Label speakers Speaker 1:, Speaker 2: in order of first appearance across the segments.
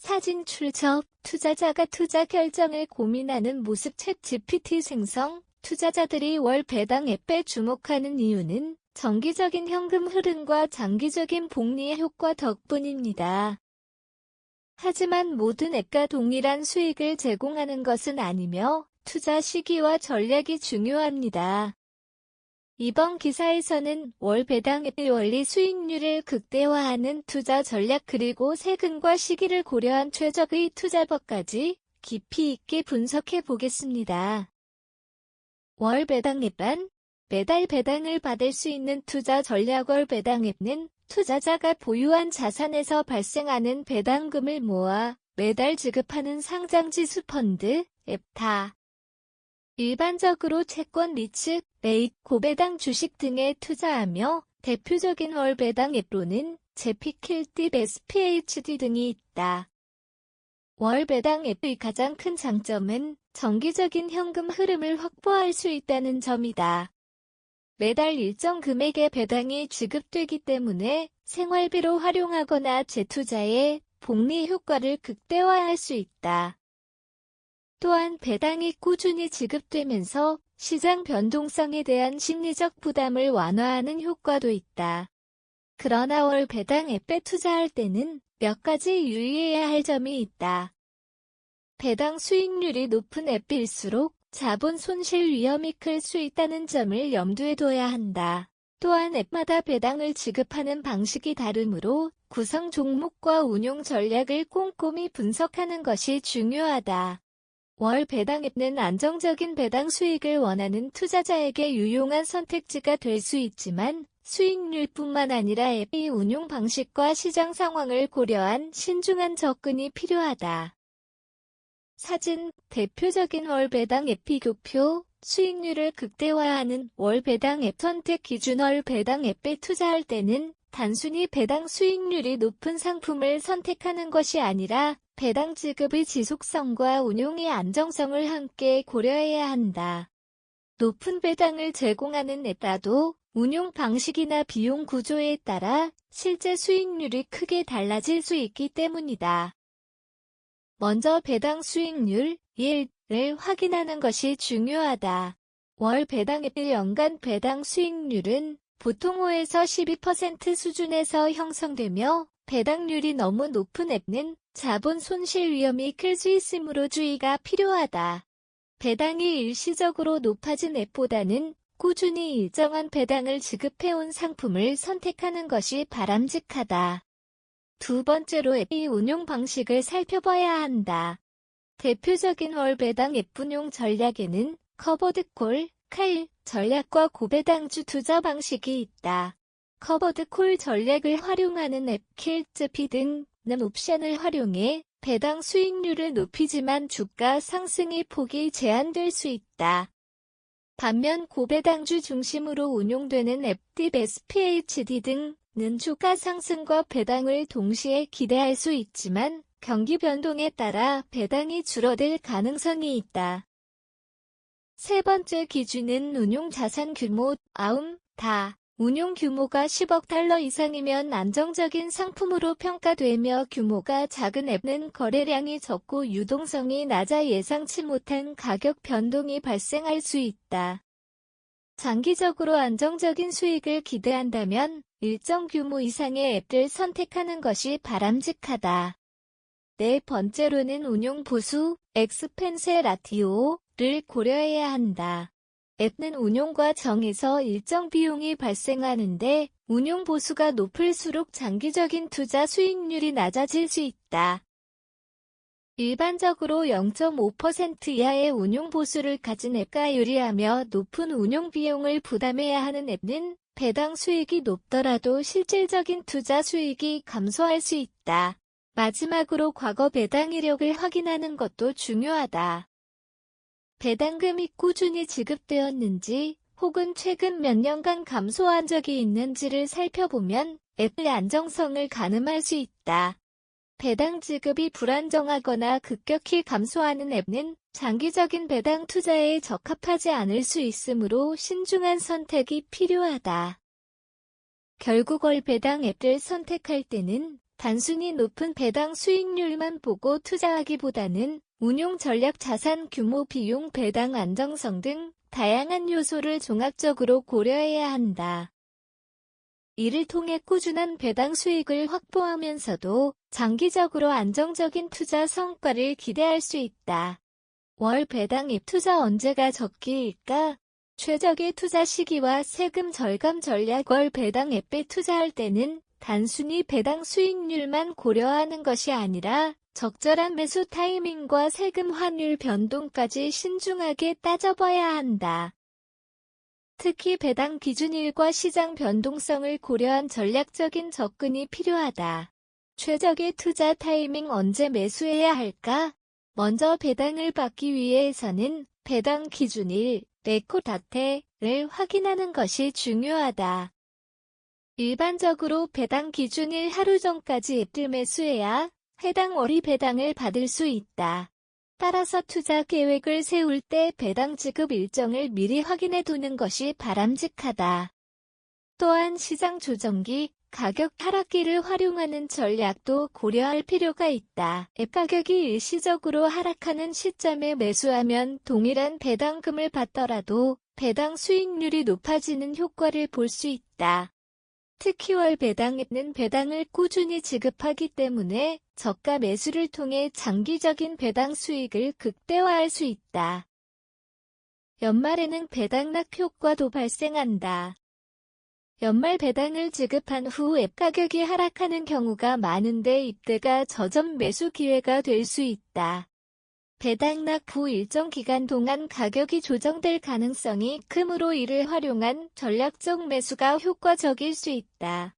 Speaker 1: 사진 출처, 투자자가 투자 결정을 고민하는 모습. 챗GPT 생성. 투자자들이 월 배당 앱에 주목하는 이유는 정기적인 현금 흐름과 장기적인 복리 효과 덕분입니다. 하지만 모든 앱과 동일한 수익을 제공하는 것은 아니며 투자 시기와 전략이 중요합니다. 이번 기사에서는 월 배당 앱의 원리 수익률을 극대화하는 투자 전략 그리고 세금과 시기를 고려한 최적의 투자법까지 깊이 있게 분석해 보겠습니다. 월 배당 앱은 매달 배당을 받을 수 있는 투자 전략. 월 배당 앱은 투자자가 보유한 자산에서 발생하는 배당금을 모아 매달 지급하는 상장지수 펀드, 앱다. 일반적으로 채권, 리츠, 레이트, 고배당 주식 등에 투자하며 대표적인 월 배당 앱로는 제피, 킬팁, SPHD 등이 있다. 월 배당 앱의 가장 큰 장점은 정기적인 현금 흐름을 확보할 수 있다는 점이다. 매달 일정 금액의 배당이 지급되기 때문에 생활비로 활용하거나 재투자에 복리 효과를 극대화할 수 있다. 또한 배당이 꾸준히 지급되면서 시장 변동성에 대한 심리적 부담을 완화하는 효과도 있다. 그러나 월 배당 앱에 투자할 때는 몇 가지 유의해야 할 점이 있다. 배당 수익률이 높은 앱일수록 자본 손실 위험이 클 수 있다는 점을 염두에 둬야 한다. 또한 앱마다 배당을 지급하는 방식이 다르므로 구성 종목과 운용 전략을 꼼꼼히 분석하는 것이 중요하다. 월 배당 앱은 안정적인 배당 수익을 원하는 투자자에게 유용한 선택지가 될 수 있지만 수익률뿐만 아니라 앱의 운용 방식과 시장 상황을 고려한 신중한 접근이 필요하다. 사진, 대표적인 월 배당 앱 비교표, 수익률을 극대화하는 월 배당 앱 선택 기준. 월 배당 앱에 투자할 때는 단순히 배당 수익률이 높은 상품을 선택하는 것이 아니라 배당 지급의 지속성과 운용의 안정성을 함께 고려해야 한다. 높은 배당을 제공하는 앱라도 운용 방식이나 비용 구조에 따라 실제 수익률이 크게 달라질 수 있기 때문이다. 먼저 배당 수익률 1을 확인하는 것이 중요하다. 월 배당 앱의 연간 배당 수익률은 보통 5에서 12% 수준에서 형성되며 배당률이 너무 높은 앱은 자본 손실 위험이 클 수 있으므로 주의가 필요하다. 배당이 일시적으로 높아진 앱보다는 꾸준히 일정한 배당을 지급해온 상품을 선택하는 것이 바람직하다. 두 번째로 앱의 운용 방식을 살펴봐야 한다. 대표적인 월 배당 앱 운용 전략에는 커버드 콜, 칼 전략과 고배당주 투자 방식이 있다. 커버드 콜 전략을 활용하는 앱 킬즈피 등은 옵션을 활용해 배당 수익률을 높이지만 주가 상승의 폭이 제한될 수 있다. 반면 고배당주 중심으로 운용되는 앱딥, SPHD 등은 주가 상승과 배당을 동시에 기대할 수 있지만 경기 변동에 따라 배당이 줄어들 가능성이 있다. 세 번째 기준은 운용 자산 규모, 다. 운용 규모가 10억 달러 이상이면 안정적인 상품으로 평가되며 규모가 작은 앱은 거래량이 적고 유동성이 낮아 예상치 못한 가격 변동이 발생할 수 있다. 장기적으로 안정적인 수익을 기대한다면 일정 규모 이상의 앱을 선택하는 것이 바람직하다. 네 번째로는 운용 보수, 엑스펜스 라티오를 고려해야 한다. 앱은 운용과 정에서 일정 비용이 발생하는데 운용 보수가 높을수록 장기적인 투자 수익률이 낮아질 수 있다. 일반적으로 0.5% 이하의 운용 보수를 가진 앱가 유리하며 높은 운용 비용을 부담해야 하는 앱은 배당 수익이 높더라도 실질적인 투자 수익이 감소할 수 있다. 마지막으로 과거 배당 이력을 확인하는 것도 중요하다. 배당금이 꾸준히 지급되었는지 혹은 최근 몇 년간 감소한 적이 있는지를 살펴보면 앱의 안정성을 가늠할 수 있다. 배당 지급이 불안정하거나 급격히 감소하는 앱은 장기적인 배당 투자에 적합하지 않을 수 있으므로 신중한 선택이 필요하다. 결국 월 배당 앱을 선택할 때는 단순히 높은 배당 수익률만 보고 투자하기보다는 운용 전략, 자산 규모, 비용, 배당 안정성 등 다양한 요소를 종합적으로 고려해야 한다. 이를 통해 꾸준한 배당 수익을 확보하면서도 장기적으로 안정적인 투자 성과를 기대할 수 있다. 월 배당 앱 투자 언제가 적기일까? 최적의 투자 시기와 세금 절감 전략. 월 배당 앱에 투자할 때는 단순히 배당 수익률만 고려하는 것이 아니라 적절한 매수 타이밍과 세금 환율 변동까지 신중하게 따져봐야 한다. 특히 배당 기준일과 시장 변동성을 고려한 전략적인 접근이 필요하다. 최적의 투자 타이밍. 언제 매수해야 할까? 먼저 배당을 받기 위해서는 배당 기준일, 레코드 다테를 확인하는 것이 중요하다. 일반적으로 배당 기준일 하루 전까지 앱을 매수해야 해당 월의 배당을 받을 수 있다. 따라서 투자 계획을 세울 때 배당 지급 일정을 미리 확인해 두는 것이 바람직하다. 또한 시장 조정기, 가격 하락기를 활용하는 전략도 고려할 필요가 있다. 앱 가격이 일시적으로 하락하는 시점에 매수하면 동일한 배당금을 받더라도 배당 수익률이 높아지는 효과를 볼 수 있다. 특히 월 배당 앱은 배당을 꾸준히 지급하기 때문에 저가 매수를 통해 장기적인 배당 수익을 극대화할 수 있다. 연말에는 배당락 효과도 발생한다. 연말 배당을 지급한 후 앱 가격이 하락하는 경우가 많은데 이때가 저점 매수 기회가 될 수 있다. 배당락 후 일정 기간 동안 가격이 조정될 가능성이 크므로 이를 활용한 전략적 매수가 효과적일 수 있다.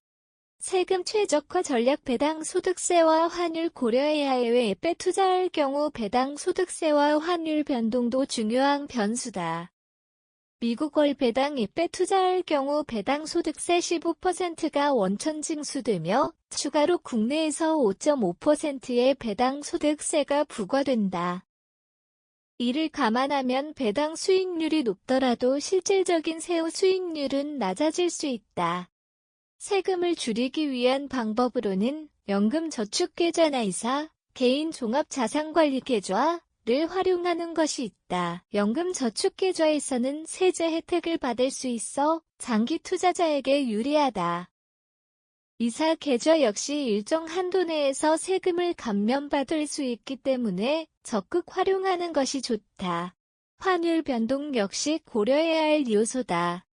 Speaker 1: 세금 최적화 전략. 배당 소득세와 환율 고려해야 해외 앱에 투자할 경우 배당 소득세와 환율 변동도 중요한 변수다. 미국 월 배당 앱에 투자할 경우 배당 소득세 15%가 원천 징수되며 추가로 국내에서 5.5%의 배당 소득세가 부과된다. 이를 감안하면 배당 수익률이 높더라도 실질적인 세후 수익률은 낮아질 수 있다. 세금을 줄이기 위한 방법으로는 연금저축계좌나 이사, 개인 종합자산관리계좌를 활용하는 것이 있다. 연금저축계좌에서는 세제 혜택을 받을 수 있어 장기 투자자에게 유리하다. 이사 계좌 역시 일정 한도 내에서 세금을 감면받을 수 있기 때문에 적극 활용하는 것이 좋다. 환율 변동 역시 고려해야 할 요소다.